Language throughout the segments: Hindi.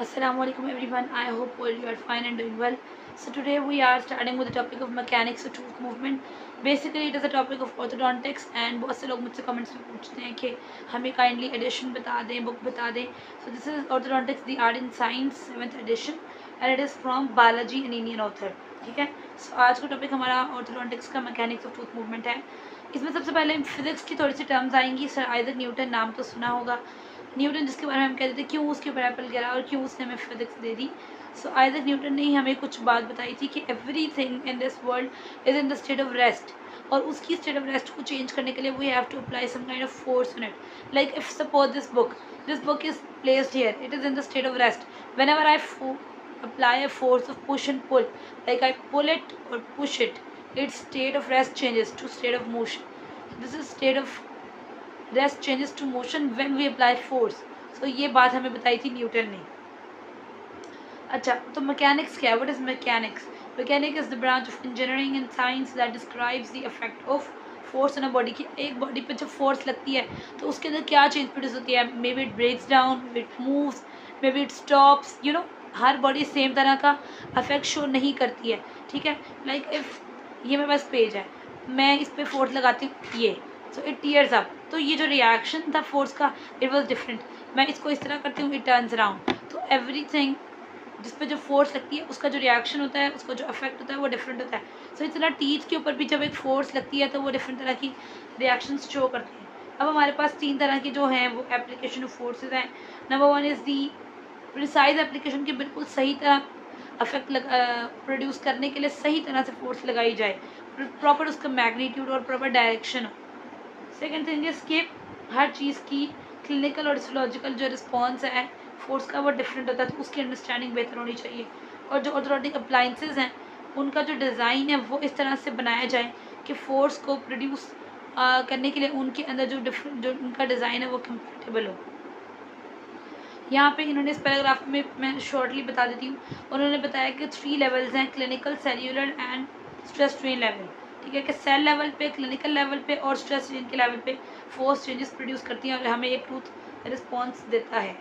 Assalamualaikum everyone. I hope all you are fine and doing well. So today we are starting with the topic of mechanics of tooth movement. Basically it is a topic of orthodontics and बहुत से लोग मुझसे कमेंट्स में पूछते हैं कि हमें काइंडली एडिशन बता दें, बुक बता दें. So this is orthodontics the art in science 7th edition and it is from Balaji an Indian author. ठीक है. So आज का टॉपिक हमारा orthodontics का mechanics of tooth movement है. इसमें सबसे पहले फिजिक्स की थोड़ी सी टर्म्स आएंगी. सर आइजैक न्यूटन नाम तो सुना होगा. न्यूटन जिसके बारे में हम कहते थे क्यों उसके ऊपर एप्पल गिरा और क्यों उसने हमें फिजिक्स दे दी. सो आइजैक न्यूटन ने ही हमें कुछ बात बताई थी कि everything in this world is in the state of rest और उसकी स्टेट ऑफ रेस्ट को चेंज करने के लिए we have to apply some kind of force in it. Like if suppose this book is placed here, it is in the state of rest. Whenever I apply a force of push and pull, like I pull it or push it, its state of rest changes to state of motion. So this is state of rest changes to motion when we apply force. So ये बात हमें बताई थी न्यूटन ने. अच्छा, तो मैकेनिक्स क्या है? What is mechanics? Mechanic is the branch of engineering and science that describes the effect of force on a body. की एक बॉडी पे जब फोर्स लगती है तो उसके अंदर क्या चेंज प्रोड्यूस होती है. Maybe it breaks down, maybe it moves, maybe it stops. हर बॉडी सेम तरह का इफेक्ट शो नहीं करती है. ठीक है. लाइक इफ ये मेरे पास पेज है, मैं इस पर फोर्स लगाती हूँ ये, सो इट टीयर्स अप. तो ये जो रिएक्शन था फोर्स का इट वॉज डिफरेंट. मैं इसको इस तरह करती हूँ, इट टर्न्स अराउंड. तो एवरीथिंग जिस पे जो फोर्स लगती है उसका जो रिएक्शन होता है, उसका जो इफेक्ट होता है वो डिफरेंट होता है. सो इस तरह टीथ के ऊपर भी जब एक फोर्स लगती है तो वो डिफरेंट तरह की रिएक्शंस शो करती हैं. अब हमारे पास 3 तरह की जो हैं वो एप्लीकेशन ऑफ फोर्सेज हैं. Number 1 is the precise application के बिल्कुल सही तरह इफेक्ट प्रोड्यूस करने के लिए सही तरह से फोर्स लगाई जाए, प्रॉपर उसका मैग्नीट्यूड और प्रॉपर डायरेक्शन हो. सेकेंड थिंग इज कि हर चीज़ की क्लिनिकल और फिजियोलॉजिकल जो रिस्पॉन्स है फोर्स का वो डिफरेंट होता है, तो उसकी अंडरस्टैंडिंग बेहतर होनी चाहिए. और जो ऑर्थोडोंटिक अप्लाइंसेज हैं उनका जो डिज़ाइन है वो इस तरह से बनाया जाए कि फोर्स को प्रोड्यूस करने के लिए उनके अंदर जो उनका डिज़ाइन है वो कंपेटेबल हो. यहाँ पे इन्होंने इस पैराग्राफ में मैं शॉर्टली बता देती हूँ. उन्होंने बताया कि 3 लेवल्स हैं, clinical, cellular and stress strain level. ठीक है. कि सेल लेवल पे, क्लिनिकल लेवल पे और स्ट्रेस स्ट्रेन के लेवल पे फोर्स चेंजेस प्रोड्यूस करती हैं और हमें एक टूथ रिस्पॉन्स देता है.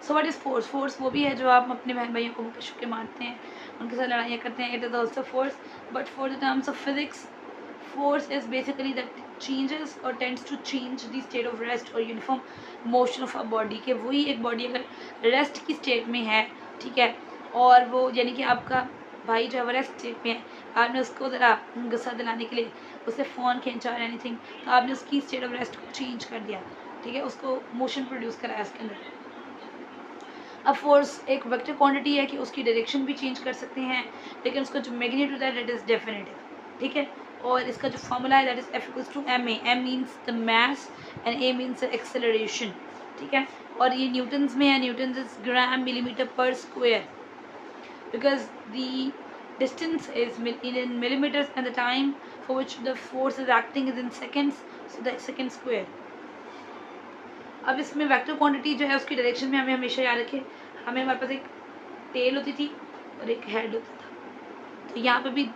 So what is force? Force वो भी है जो आप अपने बहन भाइयों को मुकेश के मारते हैं, उनके साथ लड़ाइयाँ करते हैं. It is also force. But for the terms of physics, force is basically that changes or tends to change the state of rest or uniform motion of a body. कि वही एक बॉडी अगर रेस्ट की स्टेट में है, ठीक है, और वो यानी कि आपका भाई जो है वो रेस्ट स्टेट में है, आपने उसको ज़रा गुस्सा दिलाने के लिए उसे फ़ोन खींचा और एनीथिंग, तो आपने उसकी स्टेट ऑफ रेस्ट को चेंज कर दिया. ठीक है. उसको मोशन प्रोड्यूस कराया उसके अंदर. अब फोर्स एक वेक्टर क्वांटिटी है कि उसकी डायरेक्शन भी चेंज कर सकते हैं, लेकिन उसका जो मैग्नीट्यूड है दैट इज़ डेफिनेटिव. ठीक है. और इसका जो फॉर्मूला है that is F equals to ma. m means the mass and a means acceleration. ठीक है. और ये न्यूटन्स में है. Newtons is gram millimetre per square because the distance is in millimetres and the time for which the force is acting is in seconds, so the second square. अब इसमें वेक्टर क्वांटिटी जो है उसकी डायरेक्शन में हमें हमेशा याद रखें, हमारे पास एक टेल होती थी और एक हेड होता था. तो यहाँ पे भी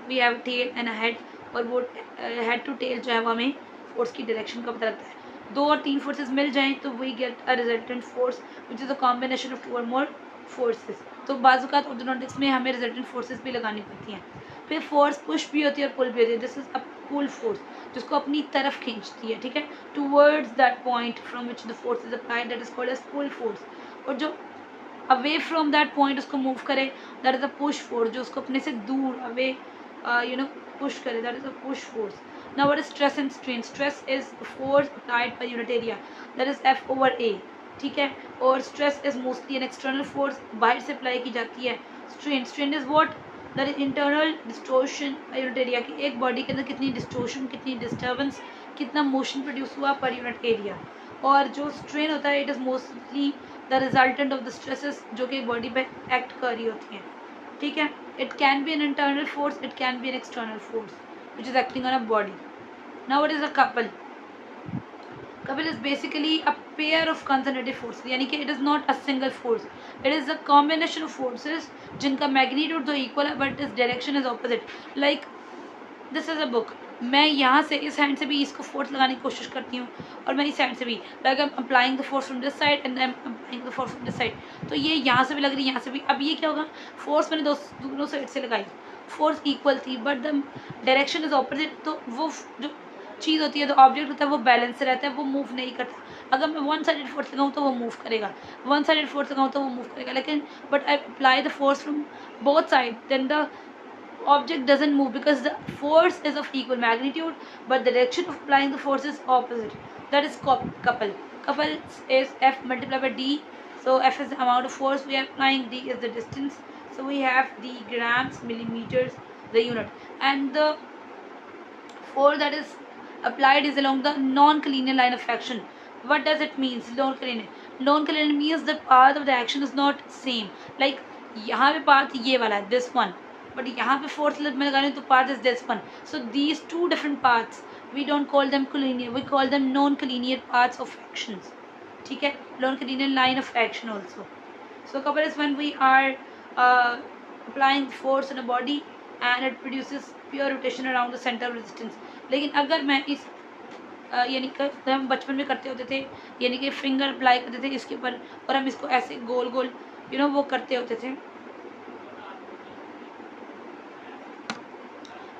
we have tail and head, और वो हेड टू टेल जो है वो हमें फोर्स की डायरेक्शन का पता लगता है. 2 और 3 फोर्सेस मिल जाएं तो we get a resultant force which is a combination of 2 और मोर फोर्सेस. तो बाज़-औक़ात ऑर्थोडोंटिक्स में हमें रिजल्टेंट फोर्सेस भी लगानी पड़ती हैं. फिर फोर्स पुश भी होती है और पुल भी होती है. This is a pull force जिसको अपनी तरफ खींचती है. ठीक है. Towards that point from which the force is applied that is called as pull force. और जो अवे फ्रॉम दैट पॉइंट उसको मूव करे that is a push force. जो उसको अपने से दूर अवे push करे, that is a push force. Now what is stress and strain? Stress is force applied by unit area, that is F over A. ठीक है. और stress is mostly an external force, बाहर से अप्लाई की जाती है. strain is what? that is internal distortion by unit area. कि एक बॉडी के अंदर कितनी डिस्टोर्शन, कितनी डिस्टर्बेंस, कितना मोशन प्रोड्यूस हुआ पर यूनिट एरिया. और जो स्ट्रेन होता है it is mostly the resultant of the stresses जो कि बॉडी पे एक्ट कर रही होती हैं. ठीक है. It can be an internal force, it can be an external force which is acting on a body. Now what is a couple? Couple is basically a pair of concentrated forces. यानी कि it is not a single force, it is a combination of forces जिनका magnitude तो equal है but its direction is opposite. Like this is a book, मैं यहाँ से इस हैंड से भी इसको फोर्स लगाने की कोशिश करती हूँ और मैं इस हैंड से भी, like I am applying the force from this side and I am applying the force from this side. तो ये यहाँ से भी लग रही है, यहाँ से भी। अब ये क्या होगा, फोर्स मैंने दोनों साइड से लगाई, फोर्स इक्वल थी but the direction is opposite. तो वो जो चीज़ होती है, तो ऑब्जेक्ट होता है वो बैलेंस से रहता है, वो मूव नहीं करता। अगर मैं वन साइडेड फोर्स लगाऊँ तो वो मूव करेगा, वन साइडेड फोर्स लगाऊँ तो वो मूव करेगा। लेकिन but I apply the force from both side, then the object doesn't move because the force is of equal magnitude but the direction of applying the force is opposite. That is couple. Couple is F multiplied by D. So F is the amount of force we are applying, D is the distance. So we have the grams, millimeters, the unit, and the force that is applied is along the non-collinear line of action. What does it mean? Non-collinear. Non-collinear means the path of the action is not same. Like यहाँ पे path ये वाला है, this one, but यहाँ पे फोर्स मैं लगा रही हूँ तो path is this one. So these two different paths, we don't call them collinear, we call them non-collinear paths of actions. ठीक है, non-collinear line of action also. So couple is when we are applying force on a body and it produces pure rotation around the center of resistance. लेकिन अगर मैं इस यानी कि हम बचपन में करते होते थे, यानी कि फिंगर अप्लाई करते थे इसके ऊपर और हम इसको ऐसे गोल गोल वो करते होते थे।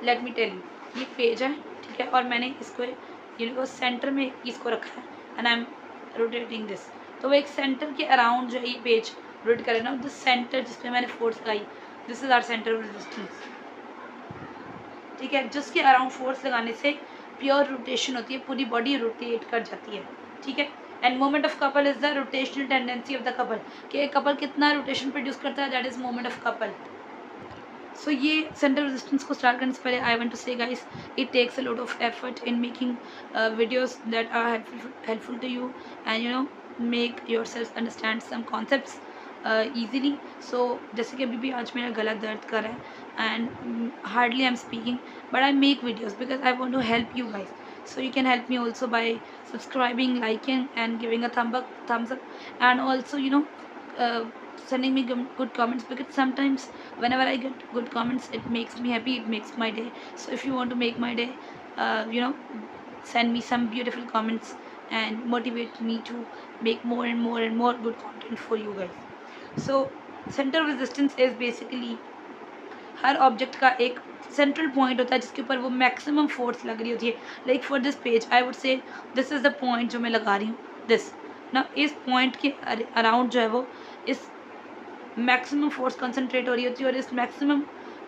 लेट मी टेल यू, ये पेज है, ठीक है, और मैंने इसको सेंटर में इसको रखा है and I am rotating this. तो वो एक सेंटर के अराउंड जो है ये पेज रोटेट करे ना, द सेंटर जिसपे मैंने फोर्स लगाई, this is our centre of resistance. ठीक है, जिसके अराउंड फोर्स लगाने से प्योर रोटेशन होती है, पूरी बॉडी रोटेट कर जाती है। ठीक है, and moment of couple is the rotational tendency of the couple, कि कपल कितना रोटेशन प्रोड्यूस करता है, that is moment of couple. So ये सेंटर रेजिस्टेंस को स्टार्ट करने से पहले I want to say guys, it takes a lot of effort in making videos that are helpful to you and make yourself understand some concepts easily. So जैसे कि अभी भी आज मेरा गला दर्द कर रहा है and hardly I am speaking, but I make videos because I want to help you guys. So you can help me also by subscribing, liking and giving a thumbs up, and also sending me good comments, because sometimes whenever I get good comments it makes me happy, it makes my day. So if you want to make my day, send me some beautiful comments and motivate me to make more and more and more good content for you guys. So center of resistance is basically her object का एक सेंट्रल पॉइंट होता है जिसके ऊपर वो मैक्सिमम फोर्स लग रही होती है. Like for this page I would say this is the point जो मैं लगा रही हूँ, दिस ना, इस पॉइंट के अराउंड जो है वो इस मैक्सिमम फोर्स कंसनट्रेट हो रही होती है, और इस मैक्सिमम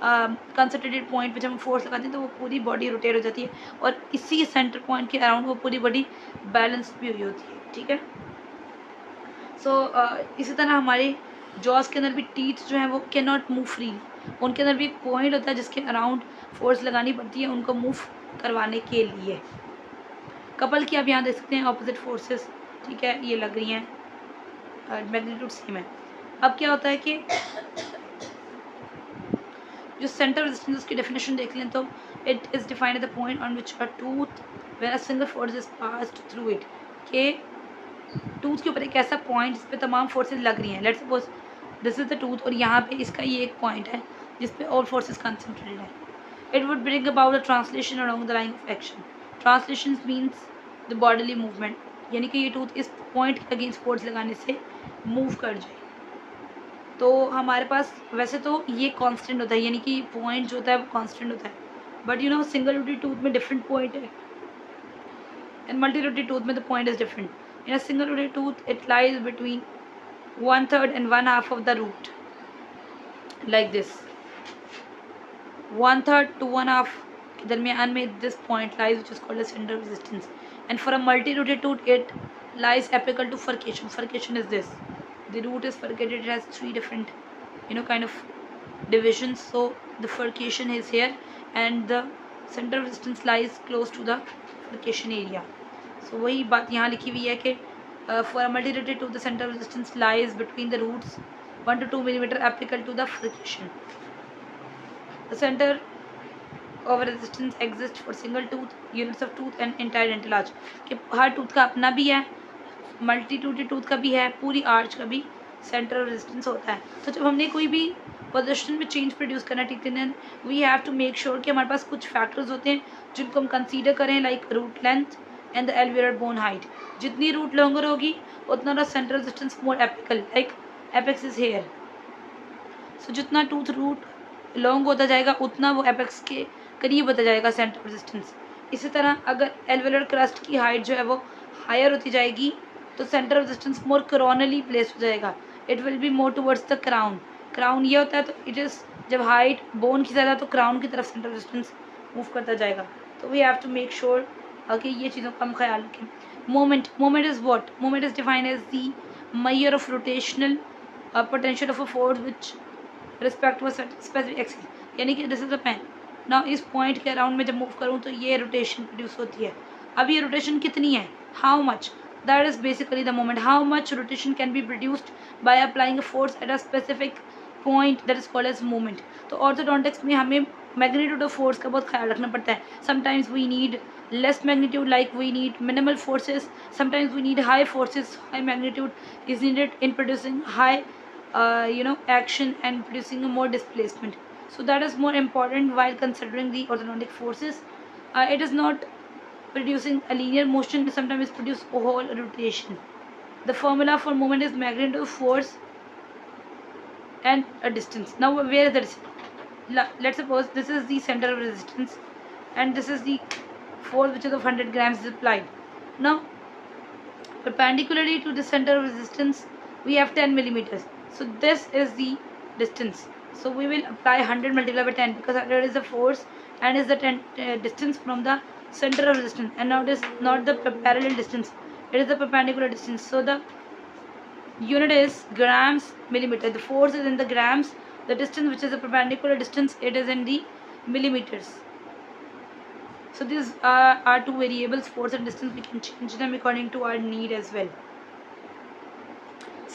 कंसनट्रेटेड पॉइंट पे जब हम फोर्स लगाते हैं तो वो पूरी बॉडी रोटेट हो जाती है, और इसी सेंटर पॉइंट के अराउंड वो पूरी बॉडी बैलेंस भी हुई होती है. ठीक है, सो इसी तरह हमारे जॉस के अंदर भी टीथ जो हैं वो कैन नॉट मूव फ्रीली, उनके अंदर भी एक पॉइंट होता है जिसके अराउंड फोर्स लगानी पड़ती है उनको मूव करवाने के लिए. कपल की आप यहाँ देख सकते हैं ऑपोजिट फोर्सेस, ठीक है, ये लग रही हैं, मैग्नीट्यूड सेम है. अब क्या होता है कि जो सेंटर रेजिस्टेंस की डेफिनेशन देख लें तो it is defined at the point on which a tooth where a single force is passed through it, के टूथ के ऊपर एक ऐसा पॉइंट जिस पे तमाम फोर्सेस लग रही हैं. Let's suppose this is the tooth और यहाँ पे इसका ये एक पॉइंट है जिस पे ऑल फोर्सेस कंसंट्रेटेड है. It would bring about the translation along the line of action. Translation means the bodily movement, यानी कि ये टूथ इस पॉइंट के अगेंस्ट फोर्स लगाने से मूव कर जाए. तो हमारे पास वैसे तो ये कांस्टेंट होता है, यानी कि पॉइंट जो होता है वो कांस्टेंट होता है, बट सिंगल रूटेड टूथ में डिफरेंट पॉइंट है एंड मल्टी रूटेड टूथ में the point is different. In a single rooted tooth it lies between 1/3 and 1/2 of the root, like this. 1/3 to 1/2 के दरमियान में this point lies, which is called as center of resistance. And for a multi-rooted tooth, it lies apical to furcation. Furcation is this. The root is furcated. It has 3 different, kind of divisions. So the furcation is here, and the center of resistance lies close to the furcation area. So वही बात यहाँ लिखी हुई है कि for a multi-rooted tooth, the center of resistance lies between the roots 1 to 2 millimeter apical to the furcation. The center of resistance exists for single tooth, units of tooth and entire dental arch. कि हर टूथ का अपना भी है, मल्टी-टूथेड टूथ का भी है, पूरी आर्च का भी सेंटर ऑफ रेजिस्टेंस होता है. तो जब हमने कोई भी पोजीशन में चेंज प्रोड्यूस करना, ठीक है, we have to make sure कि हमारे पास कुछ फैक्टर्स होते हैं जिनको हम कंसीडर करें, like root length and the alveolar bone height. जितनी रूट लॉन्गर होगी उतना the central resistance more apical, like apex is here. So जितना टूथ रूट लॉन्ग होता जाएगा उतना वो एपेक्स के करीब होता जाएगा सेंट्रल रेजिस्टेंस. इसी तरह अगर एल्वियोलर क्रस्ट की हाइट जो है वो हायर होती जाएगी तो सेंट्रल रेजिस्टेंस मोर करोनली प्लेस हो जाएगा. It will be more towards the crown. Crown ये होता है तो इट इज़ जब हाइट बोन की ज़्यादा तो क्राउन की तरफ सेंट्रल रेजिस्टेंस मूव करता जाएगा. तो we have to make sure कि ये चीज़ों का हम ख्याल रखें. Moment is what? Moment is defined as the measure of rotational potential of a force which respect to a specific axis. यानी कि this is a pen. Now इस पॉइंट के अराउंड में जब मूव करूँ तो ये रोटेशन प्रोड्यूस होती है. अब ये रोटेशन कितनी है, how much, that is basically the moment. How much rotation can be produced by applying a force at a specific point, that is called as moment. तो ऑर्थोडोंटिक्स में हमें मैग्नीट्यूड ऑफ फोर्स का बहुत ख्याल रखना पड़ता है. Sometimes we need less magnitude, like we need minimal forces. Sometimes we need high forces, high magnitude is needed in producing high action and producing more displacement. So that is more important while considering the orthodontic forces. It is not producing a linear motion, sometimes it's produce a whole rotation. The formula for moment is magnitude of force and a distance. Now where is the distance? Let's suppose this is the center of resistance and this is the force which is of 100 grams is applied. Now perpendicularly to the center of resistance we have 10 millimeters. So this is the distance. So we will apply 100 multiplied by 10 because 100 is the force and is the 10 distance from the center of resistance. And now this is not the parallel distance, it is the perpendicular distance. So the unit is grams millimeter. The force is in the grams, the distance which is the perpendicular distance, it is in the millimeters. So these are two variables, force and distance. We can change them according to our need as well.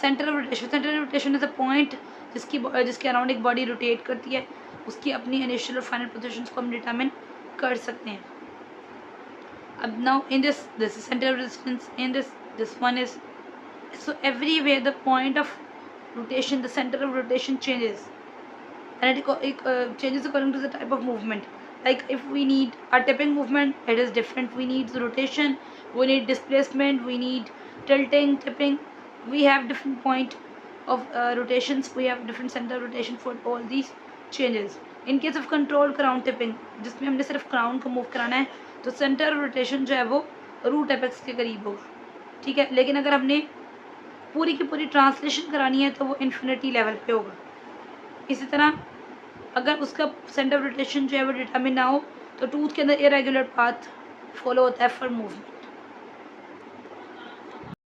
Center of rotation. Center of rotation is a point जिसके अराउंड एक बॉडी रोटेट करती है. उसकी अपनी इनिशियल और फाइनल पोजीशंस को हम डिटरमिन कर सकते हैं. अब now in this is centre of resistance, in this one is, so everywhere the point of rotation, the center of rotation changes and it changes according to the type of movement. Like if we need a tipping movement, it is different. We need the rotation, we need displacement, we need tilting, tipping. We have different point of rotations, we have different center of rotation for all these changes. In case of control crown tipping, जिसमें हमने सिर्फ क्राउन को मूव कराना है तो सेंटर ऑफ रोटेशन जो है वो रूट एपेक्स के करीब होगा, ठीक है. लेकिन अगर हमने पूरी की पूरी ट्रांसलेशन करानी है तो वो इन्फिनिटी लेवल पे होगा. इसी तरह अगर उसका सेंटर ऑफ रोटेशन जो है वो डिटरमिन ना हो तो टूथ के अंदर इरेगुलर पाथ फॉलो होता है फॉर मूवमेंट.